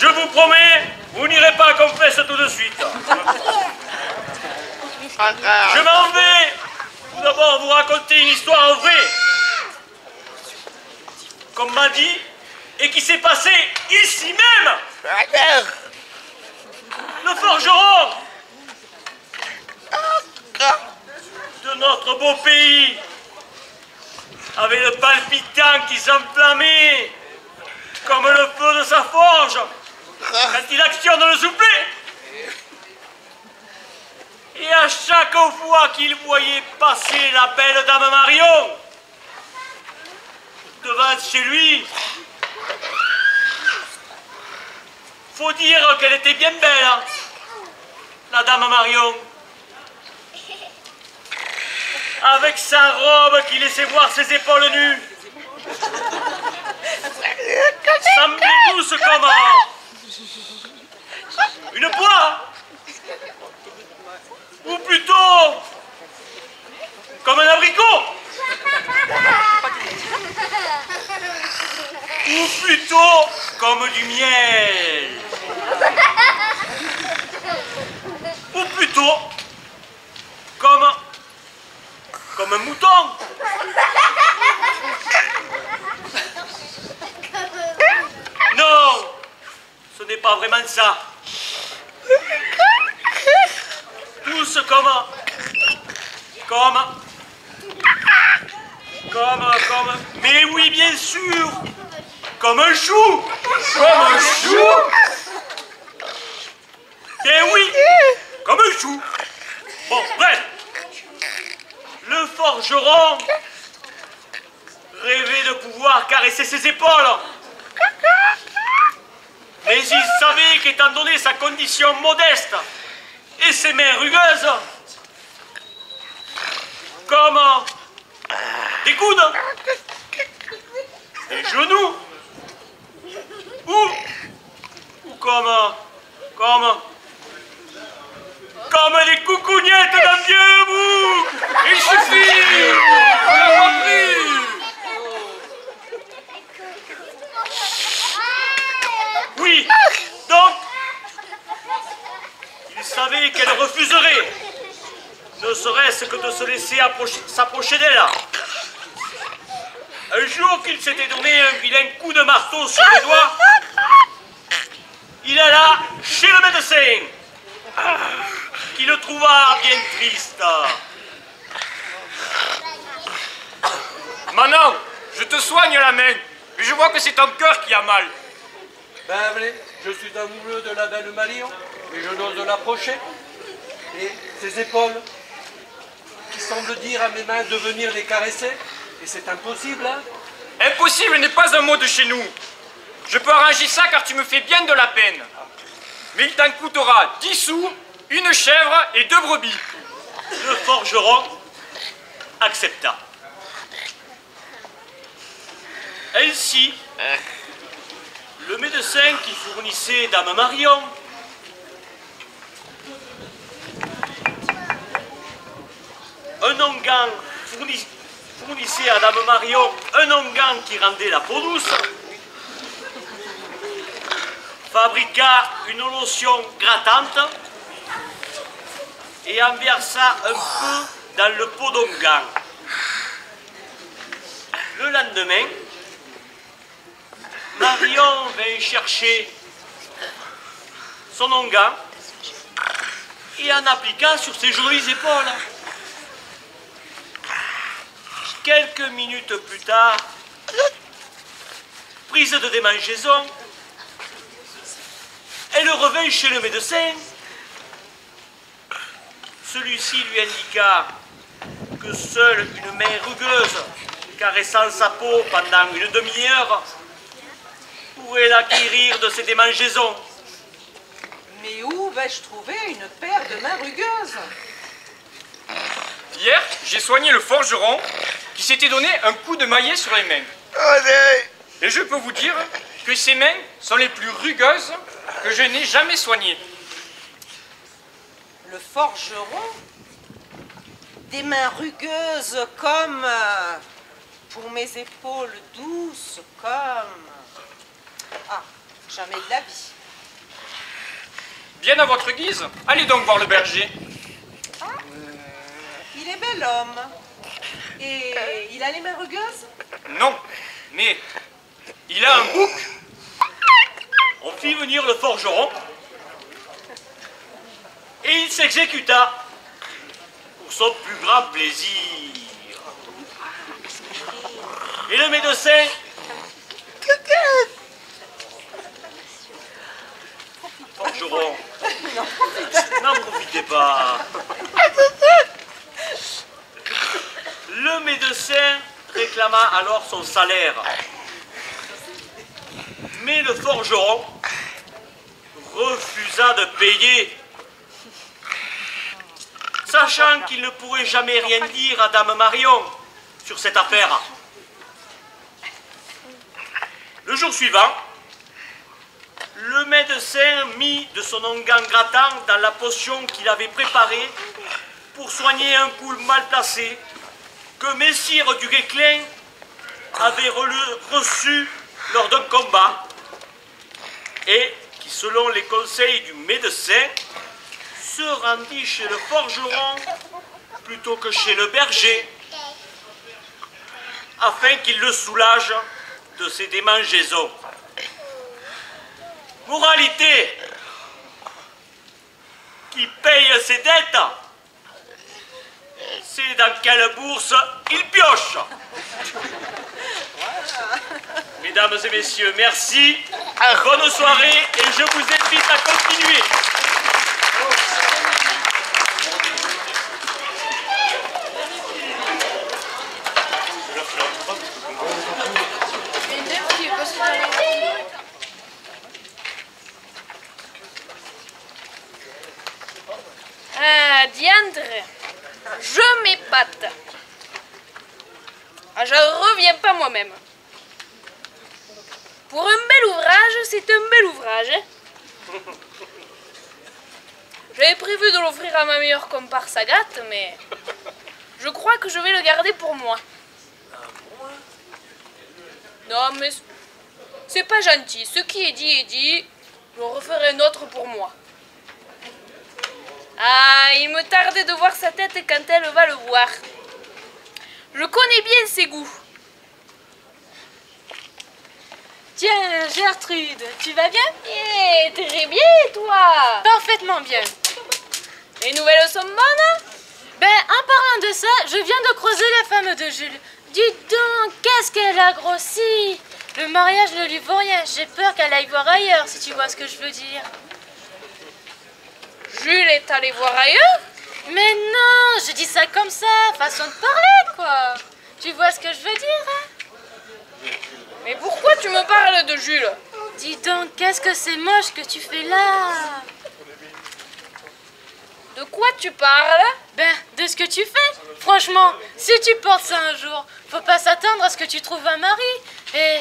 Je vous promets, vous n'irez pas à confesse tout de suite. Je m'en vais tout d'abord vous raconter une histoire vraie, comme m'a dit, et qui s'est passée ici même. Le forgeron de notre beau pays avait le palpitant qui s'enflammait comme le feu de sa forge quand il actionne le soufflet. Et à chaque fois qu'il voyait passer la belle dame Marion devant chez lui, faut dire qu'elle était bien belle, hein, la dame Marion. Avec sa robe qui laissait voir ses épaules nues. Semblait douce comme une poire. Ou plutôt comme un abricot. Ou plutôt comme du miel. Ou plutôt comme un mouton. Non, ce n'est pas vraiment ça. Tous mais oui, bien sûr, comme un chou. Comme un chou. Eh oui, comme un chou. Bon, bref. Le forgeron rêvait de pouvoir caresser ses épaules. Mais il savait qu'étant donné sa condition modeste et ses mains rugueuses, comme des coudes, des genoux, ou comme des coucougnettes d'un vieux bout. Il suffit. On l'a compris. Oui, donc, il savait qu'elle refuserait, ne serait-ce que de se laisser s'approcher d'elle. Un jour qu'il s'était donné un vilain coup de marteau sur les doigts, il alla chez le médecin, qui le trouva bien triste. Manon, je te soigne la main, mais je vois que c'est ton cœur qui a mal. Ben, allez, je suis amoureux de la belle Marion, et je n'ose l'approcher. Et ses épaules, qui semblent dire à mes mains de venir les caresser, et c'est impossible, hein? Impossible n'est pas un mot de chez nous. Je peux arranger ça car tu me fais bien de la peine. Mais il t'en coûtera 10 sous, une chèvre et 2 brebis. Le forgeron accepta. Ainsi, le médecin qui fournissait Dame Marion un onguent fournissait à Dame Marion un onguent qui rendait la peau douce, fabriqua une lotion grattante et en versa un peu dans le pot d'onguent. Le lendemain, Marion vint chercher son onguent et en appliqua sur ses jolies épaules. Quelques minutes plus tard, prise de démangeaison, elle revint chez le médecin. Celui-ci lui indiqua que seule une main rugueuse caressant sa peau pendant une demi-heure pourrait la guérir de ses démangeaisons. Mais où vais-je trouver une paire de mains rugueuses? Hier, j'ai soigné le forgeron qui s'était donné un coup de maillet sur les mains. Et je peux vous dire que ses mains sont les plus rugueuses que je n'ai jamais soignées. Le forgeron? Des mains rugueuses comme... pour mes épaules douces comme... Ah, jamais de la vie. bien à votre guise. Allez donc voir le berger. Il est bel homme. Et il a les mains rugueuses? Non, mais il a un bouc. On fit venir le forgeron et il s'exécuta pour son plus grand plaisir. Et le médecin forgeron, n'en profitez pas. Le médecin réclama alors son salaire. Mais le forgeron refusa de payer, sachant qu'il ne pourrait jamais rien dire à Dame Marion sur cette affaire. Le jour suivant, le médecin mit de son onguent grattant dans la potion qu'il avait préparée pour soigner un coup mal placé que Messire du Guesclin avait reçu lors d'un combat et qui, selon les conseils du médecin, se rendit chez le forgeron plutôt que chez le berger afin qu'il le soulage de ses démangeaisons. Moralité, qui paye ses dettes, c'est dans quelle bourse il pioche. Mesdames et messieurs, merci, bonne soirée et je vous invite à continuer. Ah, diantre, je m'épate. Ah, je reviens pas moi-même. Pour un bel ouvrage, c'est un bel ouvrage. Hein. J'avais prévu de l'offrir à ma meilleure comparse Agathe, mais je crois que je vais le garder pour moi. Non, mais c'est pas gentil. Ce qui est dit est dit. Je referai un autre pour moi. Ah, il me tardait de voir sa tête quand elle va le voir. Je connais bien ses goûts. Tiens, Gertrude, tu vas bien? Eh, très bien, toi? Parfaitement bien. Les nouvelles sont bonnes? Ben, en parlant de ça, je viens de croiser la femme de Jules. Dis donc, qu'est-ce qu'elle a grossi! Le mariage ne lui vaut rien. J'ai peur qu'elle aille voir ailleurs, si tu vois ce que je veux dire. Jules est allé voir ailleurs? Mais non, je dis ça comme ça, façon de parler, quoi. Tu vois ce que je veux dire, hein? Mais pourquoi tu me parles de Jules? Dis donc, qu'est-ce que c'est moche que tu fais là? De quoi tu parles? Ben, de ce que tu fais. Franchement, si tu portes ça un jour, faut pas s'attendre à ce que tu trouves un mari. Et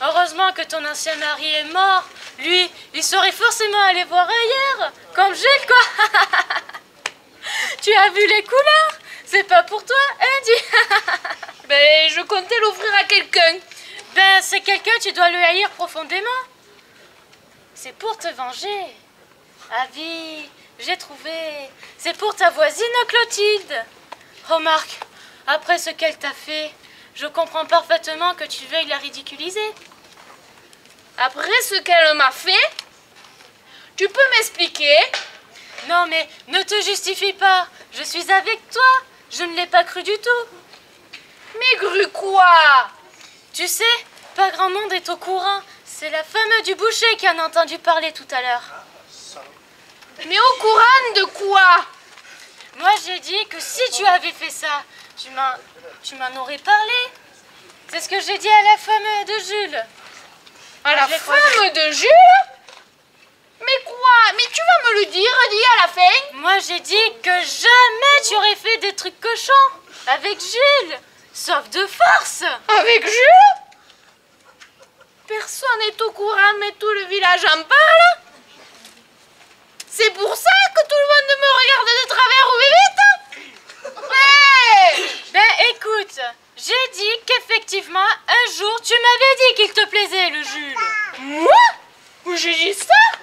heureusement que ton ancien mari est mort. Lui, il serait forcément allé voir ailleurs. Comme Jules, quoi. Tu as vu les couleurs? C'est pas pour toi, hein, dis. Ben, je comptais l'offrir à quelqu'un. Ben, c'est quelqu'un, tu dois le haïr profondément. C'est pour te venger. Avis, j'ai trouvé. C'est pour ta voisine Clotilde. Remarque, après ce qu'elle t'a fait, je comprends parfaitement que tu veuilles la ridiculiser. Après ce qu'elle m'a fait, tu peux m'expliquer? Non, mais ne te justifie pas. Je suis avec toi. Je ne l'ai pas cru du tout. Mais cru quoi? Tu sais, pas grand monde est au courant. C'est la femme du boucher qui en a entendu parler tout à l'heure. Mais au courant de quoi? Moi, j'ai dit que si tu avais fait ça, tu m'en aurais parlé. C'est ce que j'ai dit à la femme de Jules. À la femme de Jules? Mais quoi? Mais tu vas me le dire, dis à la fin. Moi, j'ai dit que jamais tu aurais fait des trucs cochons avec Jules. Sauf de force. Avec Jules? Personne n'est au courant, mais tout le village en parle. C'est pour ça que tout le monde me regarde de travers ou vite. Ouais. Ben écoute, j'ai dit qu'effectivement, un jour, tu m'avais dit qu'il te plaisait, le Jules. Moi? J'ai dit ça?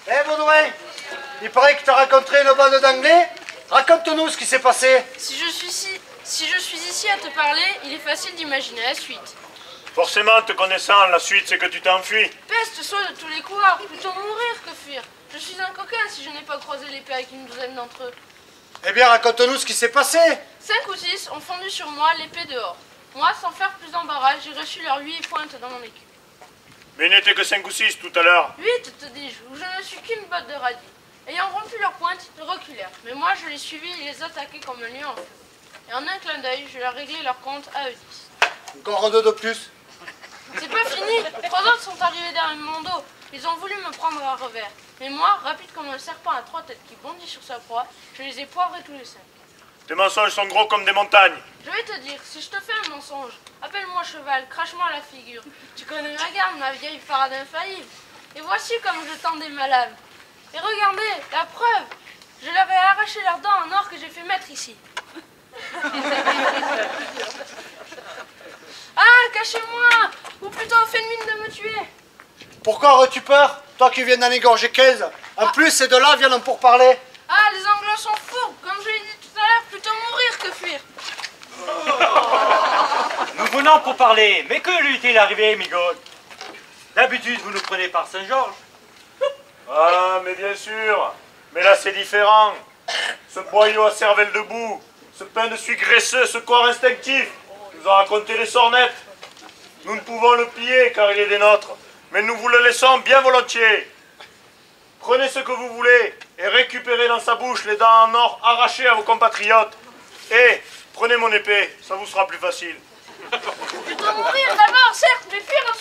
Eh Baudouin, il paraît que tu as rencontré une bande d'anglais. Raconte-nous ce qui s'est passé. Si je suis ici à te parler, il est facile d'imaginer la suite. Forcément, te connaissant, la suite c'est que tu t'es enfui. Peste soit de tous les couloirs, plutôt mourir que fuir. Je suis un coquin si je n'ai pas croisé l'épée avec une douzaine d'entre eux. Eh bien, raconte-nous ce qui s'est passé. 5 ou 6 ont fondu sur moi l'épée dehors. Moi, sans faire plus d'embarras, j'ai reçu leurs 8 pointes dans mon écu. Mais il n'était que 5 ou 6 tout à l'heure. 8, te dis-je, où je ne suis qu'une botte de radis. Ayant rompu leurs pointes, ils reculèrent. Mais moi, je les suivis et les attaquai comme un lion en feu. Et en un clin d'œil, je leur réglai leur compte à eux 10. Encore 2 de plus. C'est pas fini. 3 autres sont arrivés derrière mon dos. Ils ont voulu me prendre à revers. Mais moi, rapide comme un serpent à 3 têtes qui bondit sur sa proie, je les ai poivrés tous les 5. Tes mensonges sont gros comme des montagnes. Je vais te dire, si je te fais un mensonge, appelle-moi cheval, crache-moi la figure. Tu connais ma garde, ma vieille parade infaillible. Et voici comme je tendais ma lame. Et regardez, la preuve, je leur ai arraché leurs dents en or que j'ai fait mettre ici. Ah, cachez-moi, ou plutôt faites mine de me tuer. Pourquoi aurais-tu peur, toi qui viens d'en égorger 15? En plus, ces deux-là viennent pour parler. Ah, les Anglais sont fous, comme je l'ai dit tout à l'heure, plutôt mourir que fuir. Nous venons pour parler, mais que lui est-il arrivé, Migol? D'habitude, vous nous prenez par Saint-Georges. Ah, mais bien sûr. Mais là, c'est différent. Ce boyau à cervelle debout, ce pain de suie graisseux, ce corps instinctif, nous a raconté les sornettes. Nous ne pouvons le piller car il est des nôtres, mais nous vous le laissons bien volontiers. Prenez ce que vous voulez et récupérez dans sa bouche les dents en or arrachées à vos compatriotes. Et prenez mon épée, ça vous sera plus facile. Plutôt mourir d'abord, certes, mais fuir